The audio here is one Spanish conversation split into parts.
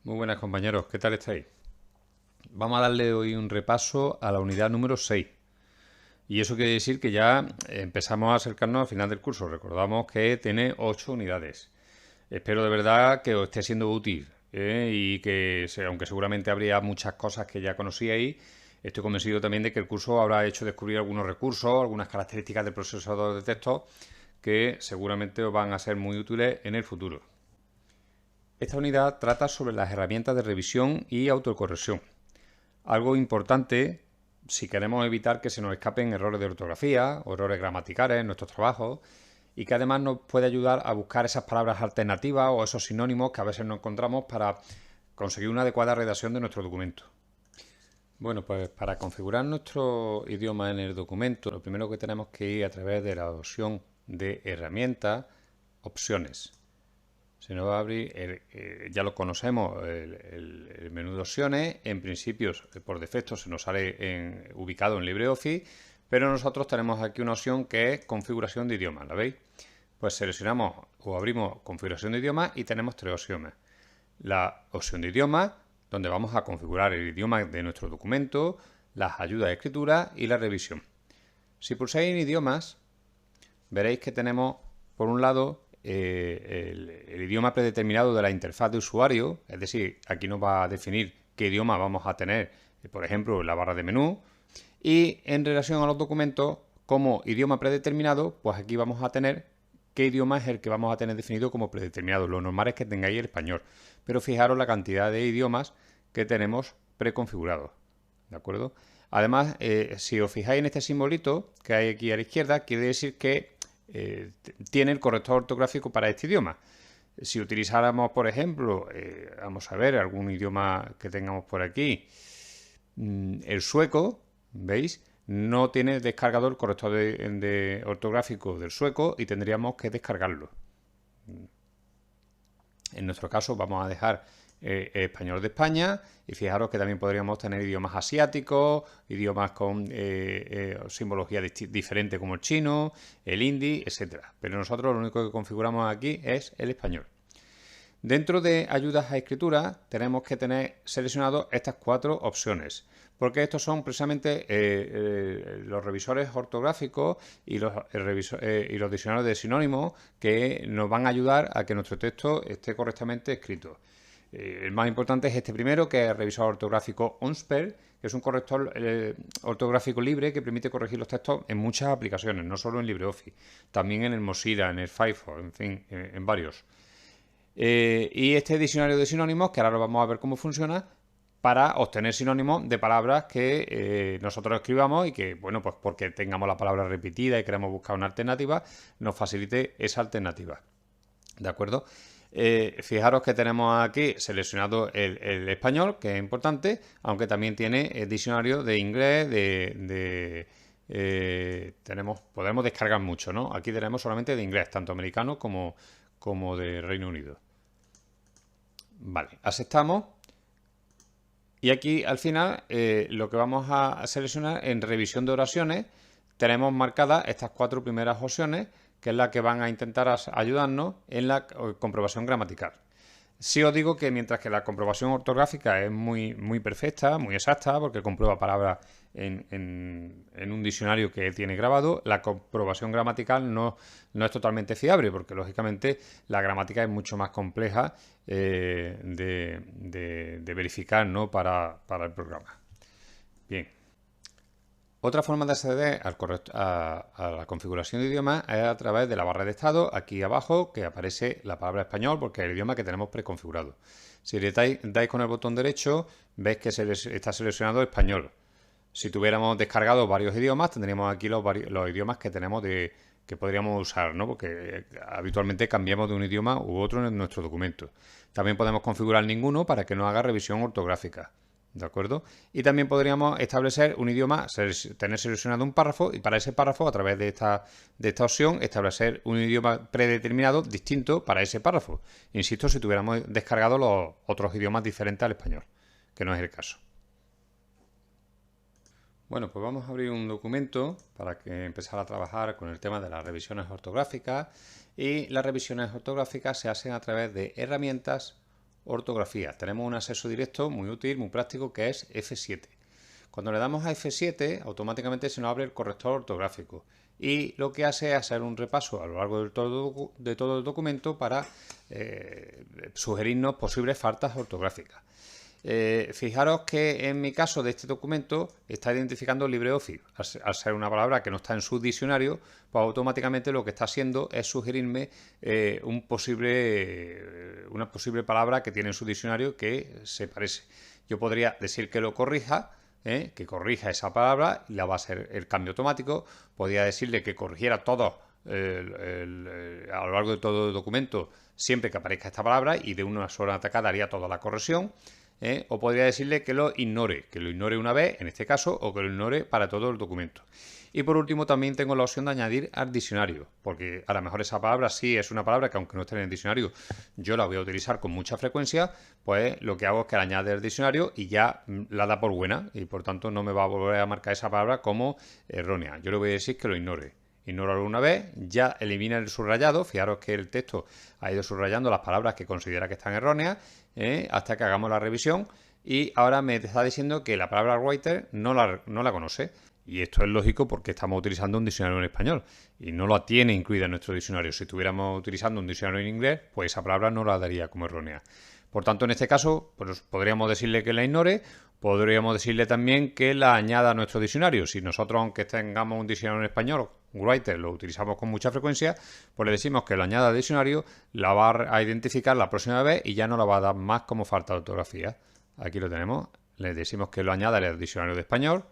Muy buenas compañeros, ¿qué tal estáis? Vamos a darle hoy un repaso a la unidad número 6. Y eso quiere decir que ya empezamos a acercarnos al final del curso. Recordamos que tiene 8 unidades. Espero de verdad que os esté siendo útil y que, aunque seguramente habría muchas cosas que ya conocíais, estoy convencido también de que el curso habrá hecho descubrir algunos recursos, algunas características del procesador de texto que seguramente os van a ser muy útiles en el futuro. Esta unidad trata sobre las herramientas de revisión y autocorrección. Algo importante si queremos evitar que se nos escapen errores de ortografía o errores gramaticales en nuestros trabajos y que además nos puede ayudar a buscar esas palabras alternativas o esos sinónimos que a veces no encontramos para conseguir una adecuada redacción de nuestro documento. Bueno, pues para configurar nuestro idioma en el documento, lo primero que tenemos que ir a través de la opción de herramientas, opciones. Se nos va a abrir, ya lo conocemos, el menú de opciones. En principio, por defecto, se nos sale ubicado en LibreOffice, pero nosotros tenemos aquí una opción que es configuración de idioma, ¿la veis? Pues seleccionamos o abrimos configuración de idioma y tenemos tres opciones. La opción de idioma, donde vamos a configurar el idioma de nuestro documento, las ayudas de escritura y la revisión. Si pulsáis en idiomas, veréis que tenemos, por un lado, el idioma predeterminado de la interfaz de usuario, es decir, aquí nos va a definir qué idioma vamos a tener, por ejemplo, en la barra de menú, y en relación a los documentos, como idioma predeterminado, pues aquí vamos a tener qué idioma es el que vamos a tener definido como predeterminado. Lo normal es que tengáis el español, pero fijaros la cantidad de idiomas que tenemos preconfigurados, ¿de acuerdo? Además, si os fijáis en este simbolito que hay aquí a la izquierda, quiere decir que tiene el corrector ortográfico para este idioma. Si utilizáramos, por ejemplo, vamos a ver, algún idioma que tengamos por aquí, el sueco, ¿veis? No tiene descargado el corrector de ortográfico del sueco y tendríamos que descargarlo. En nuestro caso vamos a dejar español de España y fijaros que también podríamos tener idiomas asiáticos, idiomas con simbología diferente como el chino, el hindi, etcétera. Pero nosotros lo único que configuramos aquí es el español. Dentro de ayudas a escritura tenemos que tener seleccionadas estas cuatro opciones, porque estos son precisamente los revisores ortográficos y los diccionarios de sinónimos que nos van a ayudar a que nuestro texto esté correctamente escrito. El más importante es este primero, que es el revisor ortográfico OnSpell, que es un corrector ortográfico libre que permite corregir los textos en muchas aplicaciones, no solo en LibreOffice, también en el Mozilla, en el Firefox, en fin, en varios. Y este diccionario de sinónimos, que ahora lo vamos a ver cómo funciona, para obtener sinónimos de palabras que nosotros escribamos y que, bueno, pues porque tengamos la palabra repetida y queremos buscar una alternativa, nos facilite esa alternativa. ¿De acuerdo? Fijaros que tenemos aquí seleccionado el español, que es importante, aunque también tiene el diccionario de inglés, podemos descargar mucho, ¿no? Aquí tenemos solamente de inglés, tanto americano como de Reino Unido. Vale, aceptamos. Y aquí al final lo que vamos a seleccionar en revisión de oraciones, tenemos marcadas estas cuatro primeras opciones, que es la que van a intentar ayudarnos en la comprobación gramatical. Sí os digo que mientras que la comprobación ortográfica es muy perfecta, muy exacta, porque comprueba palabras en un diccionario que tiene grabado, la comprobación gramatical no es totalmente fiable, porque lógicamente la gramática es mucho más compleja de verificar, ¿no? para el programa. Bien. Otra forma de acceder a la configuración de idioma es a través de la barra de estado, aquí abajo, que aparece la palabra español, porque es el idioma que tenemos preconfigurado. Si le dais con el botón derecho, veis que está seleccionado español. Si tuviéramos descargado varios idiomas, tendríamos aquí los idiomas que tenemos que podríamos usar, ¿no? Porque habitualmente cambiamos de un idioma u otro en nuestro documento. También podemos configurar ninguno para que no haga revisión ortográfica. ¿De acuerdo? Y también podríamos establecer un idioma, tener seleccionado un párrafo y para ese párrafo, a través de esta opción, establecer un idioma predeterminado distinto para ese párrafo. Insisto, si tuviéramos descargado los otros idiomas diferentes al español, que no es el caso. Bueno, pues vamos a abrir un documento para que empezar a trabajar con el tema de las revisiones ortográficas, y las revisiones ortográficas se hacen a través de herramientas, ortografía. Tenemos un acceso directo muy útil, muy práctico, que es F7. Cuando le damos a F7, automáticamente se nos abre el corrector ortográfico y lo que hace es hacer un repaso a lo largo de todo el documento para sugerirnos posibles faltas ortográficas. Fijaros que en mi caso de este documento está identificando LibreOffice. Al ser una palabra que no está en su diccionario, pues automáticamente lo que está haciendo es sugerirme una posible palabra que tiene en su diccionario que se parece. Yo podría decir que lo corrija, que corrija esa palabra y la va a hacer el cambio automático. Podría decirle que corrigiera todo a lo largo de todo el documento siempre que aparezca esta palabra y de una sola atacada haría toda la corrección. O podría decirle que lo ignore una vez en este caso o que lo ignore para todo el documento. Y por último también tengo la opción de añadir al diccionario, porque a lo mejor esa palabra sí es una palabra que aunque no esté en el diccionario yo la voy a utilizar con mucha frecuencia, pues lo que hago es que la añade al diccionario y ya la da por buena y por tanto no me va a volver a marcar esa palabra como errónea. Yo le voy a decir que lo ignore. Ignóralo una vez, ya elimina el subrayado. Fijaros que el texto ha ido subrayando las palabras que considera que están erróneas hasta que hagamos la revisión y ahora me está diciendo que la palabra writer no la conoce. Y esto es lógico porque estamos utilizando un diccionario en español y no la tiene incluida en nuestro diccionario. Si estuviéramos utilizando un diccionario en inglés, pues esa palabra no la daría como errónea. Por tanto, en este caso, pues podríamos decirle que la ignore, podríamos decirle también que la añada a nuestro diccionario. Si nosotros, aunque tengamos un diccionario en español, writer, lo utilizamos con mucha frecuencia, pues le decimos que lo añada al diccionario, la va a identificar la próxima vez y ya no la va a dar más como falta de ortografía. Aquí lo tenemos. Le decimos que lo añada al diccionario de español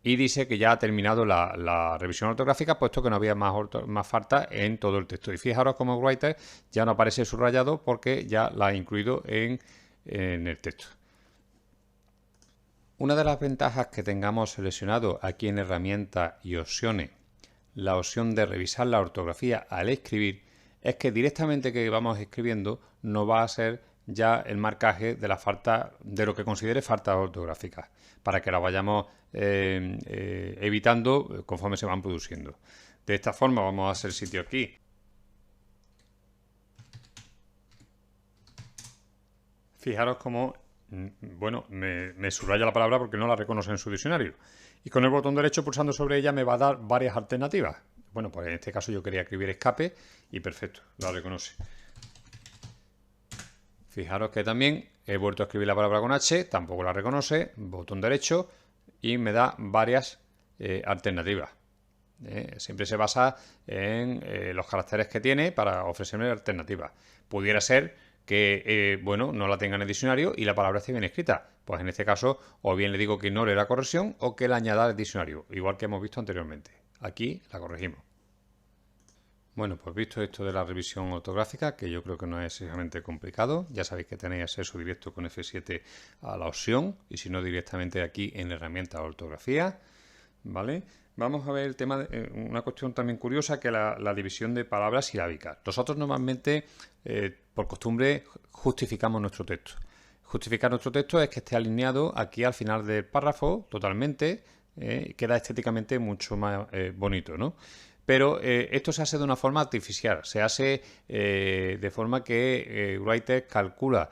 y dice que ya ha terminado la revisión ortográfica, puesto que no había más falta en todo el texto. Y fijaros como writer ya no aparece subrayado porque ya la ha incluido en el texto. Una de las ventajas que tengamos seleccionado aquí en herramientas y opciones, la opción de revisar la ortografía al escribir, es que directamente que vamos escribiendo nos va a hacer ya el marcaje de la falta, de lo que considere faltas ortográficas, para que la vayamos evitando conforme se van produciendo. De esta forma vamos a hacer sitio aquí. Fijaros cómo, bueno, me subraya la palabra porque no la reconoce en su diccionario. Y con el botón derecho pulsando sobre ella me va a dar varias alternativas. Bueno, pues en este caso yo quería escribir escape y perfecto, la reconoce. Fijaros que también he vuelto a escribir la palabra con H, tampoco la reconoce, botón derecho y me da varias alternativas. Siempre se basa en los caracteres que tiene para ofrecerme alternativas. Pudiera ser que bueno, no la tenga en el diccionario y la palabra esté bien escrita. Pues en este caso, o bien le digo que ignore la corrección o que la añada al diccionario, igual que hemos visto anteriormente. Aquí la corregimos. Bueno, pues visto esto de la revisión ortográfica, que yo creo que no es excesivamente complicado, ya sabéis que tenéis acceso directo con F7 a la opción y si no directamente aquí en la herramienta ortografía, ¿vale? Vamos a ver el tema de una cuestión también curiosa que es la división de palabras silábicas. Nosotros normalmente, por costumbre, justificamos nuestro texto. Justificar nuestro texto es que esté alineado aquí al final del párrafo totalmente, queda estéticamente mucho más bonito, ¿no? Pero esto se hace de una forma artificial, se hace de forma que Writer calcula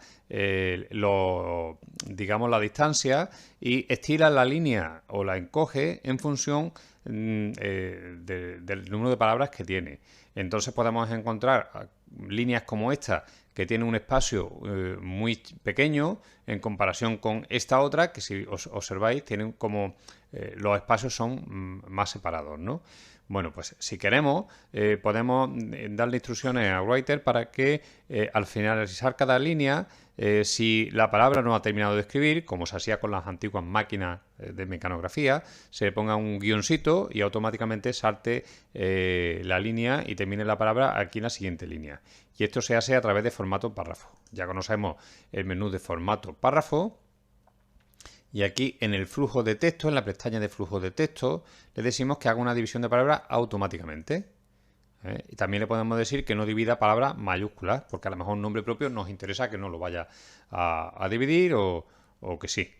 digamos, la distancia y estira la línea o la encoge en función del número de palabras que tiene. Entonces podemos encontrar líneas como esta que tiene un espacio muy pequeño en comparación con esta otra que si os observáis tienen como los espacios son más separados, ¿no? Bueno, pues si queremos podemos darle instrucciones a Writer para que al finalizar cada línea, si la palabra no ha terminado de escribir, como se hacía con las antiguas máquinas de mecanografía, se le ponga un guioncito y automáticamente salte la línea y termine la palabra aquí en la siguiente línea. Y esto se hace a través de formato párrafo. Ya conocemos el menú de formato párrafo. Y aquí en el flujo de texto, en la pestaña de flujo de texto, le decimos que haga una división de palabras automáticamente. Y también le podemos decir que no divida palabras mayúsculas, porque a lo mejor un nombre propio nos interesa que no lo vaya a dividir o que sí.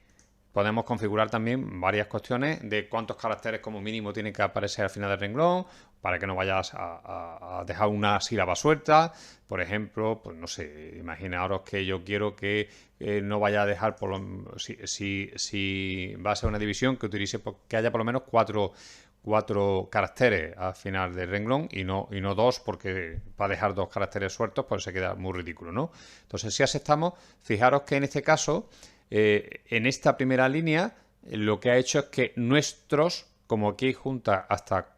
Podemos configurar también varias cuestiones de cuántos caracteres como mínimo tienen que aparecer al final del renglón para que no vayas a dejar una sílaba suelta. Por ejemplo, pues no sé, imaginaros que yo quiero que no vaya a dejar, si va a ser una división, que utilice que haya por lo menos cuatro caracteres al final del renglón y no dos, porque para dejar dos caracteres sueltos pues se queda muy ridículo, ¿no? Entonces, si aceptamos, fijaros que en este caso, en esta primera línea, lo que ha hecho es que nuestros, como aquí junta hasta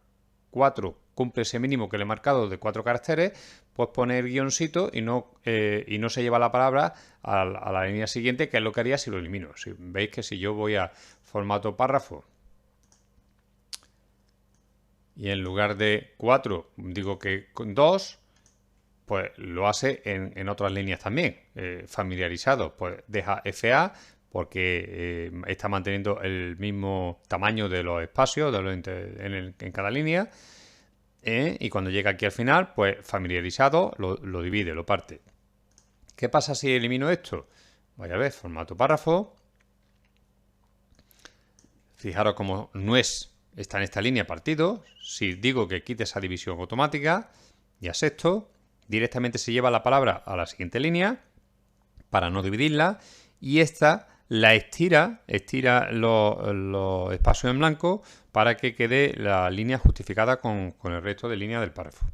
4, cumple ese mínimo que le he marcado de 4 caracteres, pues pone el guioncito y no se lleva la palabra a la línea siguiente, que es lo que haría si lo elimino. Si veis que si yo voy a formato párrafo y en lugar de 4 digo que con 2, pues lo hace en otras líneas también. Familiarizado, pues deja FA porque está manteniendo el mismo tamaño de los espacios en cada línea. Y cuando llega aquí al final, pues familiarizado lo divide, lo parte. ¿Qué pasa si elimino esto? Voy a ver, formato párrafo. Fijaros como no está en esta línea partido. Si digo que quite esa división automática y acepto, directamente se lleva la palabra a la siguiente línea para no dividirla, y esta la estira los espacios en blanco para que quede la línea justificada con el resto de líneas del párrafo.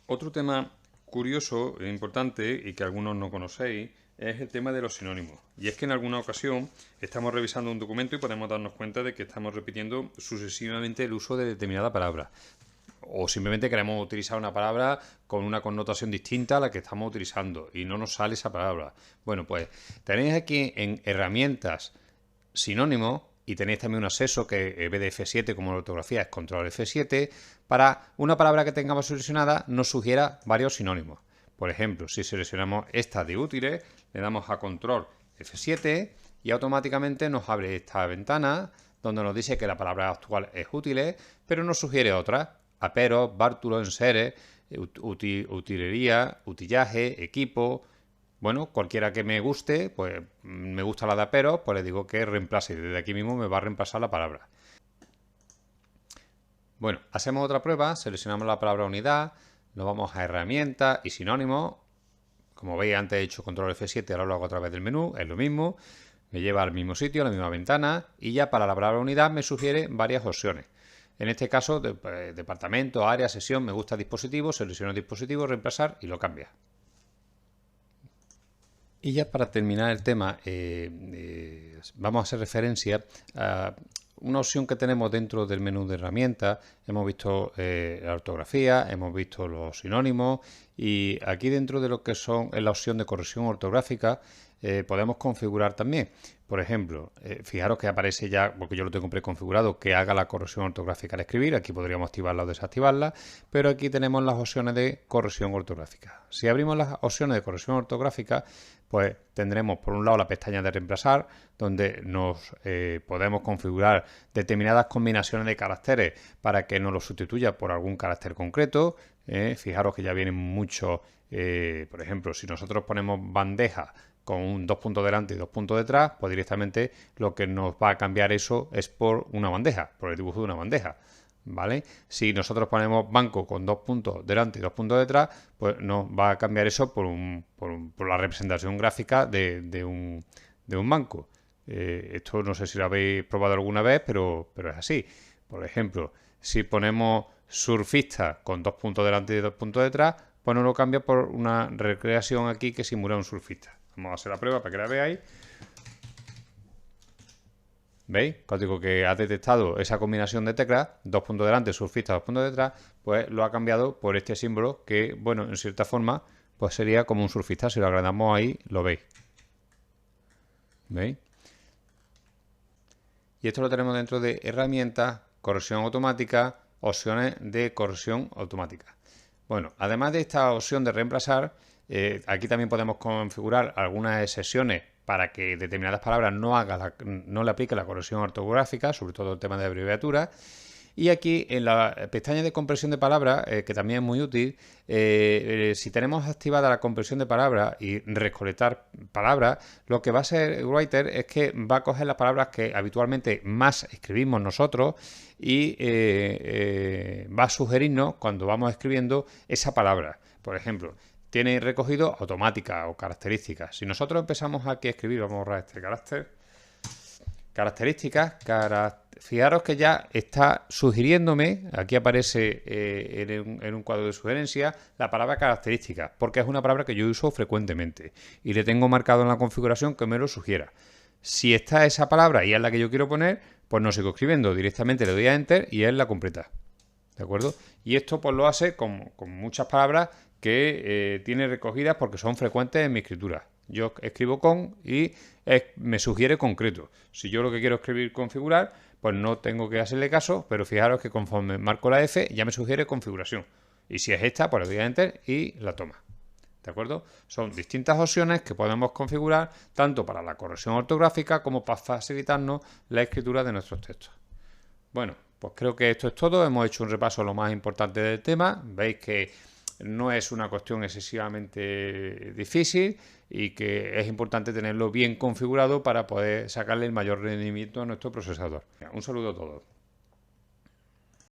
Otro tema curioso e importante y que algunos no conocéis es el tema de los sinónimos. Y es que en alguna ocasión estamos revisando un documento y podemos darnos cuenta de que estamos repitiendo sucesivamente el uso de determinada palabra. O simplemente queremos utilizar una palabra con una connotación distinta a la que estamos utilizando y no nos sale esa palabra. Bueno, pues tenéis aquí en herramientas sinónimos y tenéis también un acceso que en vez de F7 como la ortografía es control F7, para una palabra que tengamos seleccionada nos sugiera varios sinónimos. Por ejemplo, si seleccionamos esta de útiles, le damos a control F7 y automáticamente nos abre esta ventana donde nos dice que la palabra actual es útiles, pero nos sugiere otras: aperos, bártulos, enseres, utilería, utillaje, equipo. Bueno, cualquiera que me guste, pues me gusta la de aperos, pues le digo que reemplace. Desde aquí mismo me va a reemplazar la palabra. Bueno, hacemos otra prueba, seleccionamos la palabra unidad, nos vamos a herramientas y sinónimos. Como veis, antes he hecho control F7, ahora lo hago a través del menú, es lo mismo. Me lleva al mismo sitio, a la misma ventana, y ya para la palabra unidad me sugiere varias opciones. En este caso, departamento, área, sesión, me gusta dispositivo, selecciono dispositivo, reemplazar y lo cambia. Y ya para terminar el tema, vamos a hacer referencia a una opción que tenemos dentro del menú de herramientas. Hemos visto la ortografía, hemos visto los sinónimos, y aquí dentro de lo que son en la opción de corrección ortográfica podemos configurar también. Por ejemplo, fijaros que aparece ya, porque yo lo tengo preconfigurado, que haga la corrección ortográfica al escribir. Aquí podríamos activarla o desactivarla, pero aquí tenemos las opciones de corrección ortográfica. Si abrimos las opciones de corrección ortográfica, pues tendremos por un lado la pestaña de reemplazar, donde nos podemos configurar determinadas combinaciones de caracteres para que nos lo sustituya por algún carácter concreto. Fijaros que ya vienen muchos, por ejemplo, si nosotros ponemos bandeja con 2 puntos delante y 2 puntos detrás, pues directamente lo que nos va a cambiar eso es por una bandeja, por el dibujo de una bandeja, ¿vale? Si nosotros ponemos banco con 2 puntos delante y 2 puntos detrás, pues nos va a cambiar eso por la representación gráfica de un banco. Esto no sé si lo habéis probado alguna vez, pero es así. Por ejemplo, si ponemos surfista con 2 puntos delante y 2 puntos detrás, pues nos lo cambia por una recreación aquí que simula un surfista. Vamos a hacer la prueba para que la veáis. ¿Veis? Cuando digo que ha detectado esa combinación de teclas, 2 puntos delante, surfista, 2 puntos detrás, pues lo ha cambiado por este símbolo que, bueno, en cierta forma, pues sería como un surfista. Si lo agrandamos ahí, lo veis. ¿Veis? Y esto lo tenemos dentro de herramientas, corrección automática, opciones de corrección automática. Bueno, además de esta opción de reemplazar, aquí también podemos configurar algunas excepciones para que determinadas palabras no le aplique la corrección ortográfica, sobre todo el tema de abreviaturas. Y aquí en la pestaña de compresión de palabras, que también es muy útil, si tenemos activada la compresión de palabras y recolectar palabras, lo que va a hacer Writer es que va a coger las palabras que habitualmente más escribimos nosotros y va a sugerirnos cuando vamos escribiendo esa palabra. Por ejemplo, tiene recogido automática o características. Si nosotros empezamos aquí a escribir, vamos a borrar este carácter, características, fijaros que ya está sugiriéndome, aquí aparece en un cuadro de sugerencia, la palabra característica, porque es una palabra que yo uso frecuentemente y le tengo marcado en la configuración que me lo sugiera. Si está esa palabra y es la que yo quiero poner, pues no sigo escribiendo, directamente le doy a Enter y él la completa. ¿De acuerdo? Y esto pues lo hace con muchas palabras que tiene recogidas porque son frecuentes en mi escritura. Yo escribo con y me sugiere concreto. Si yo lo que quiero escribir configurar, pues no tengo que hacerle caso, pero fijaros que conforme marco la F ya me sugiere configuración. Y si es esta, pues le doy a Enter y la toma. ¿De acuerdo? Son distintas opciones que podemos configurar tanto para la corrección ortográfica como para facilitarnos la escritura de nuestros textos. Bueno, pues creo que esto es todo. Hemos hecho un repaso a lo más importante del tema. Veis que no es una cuestión excesivamente difícil y que es importante tenerlo bien configurado para poder sacarle el mayor rendimiento a nuestro procesador. Un saludo a todos.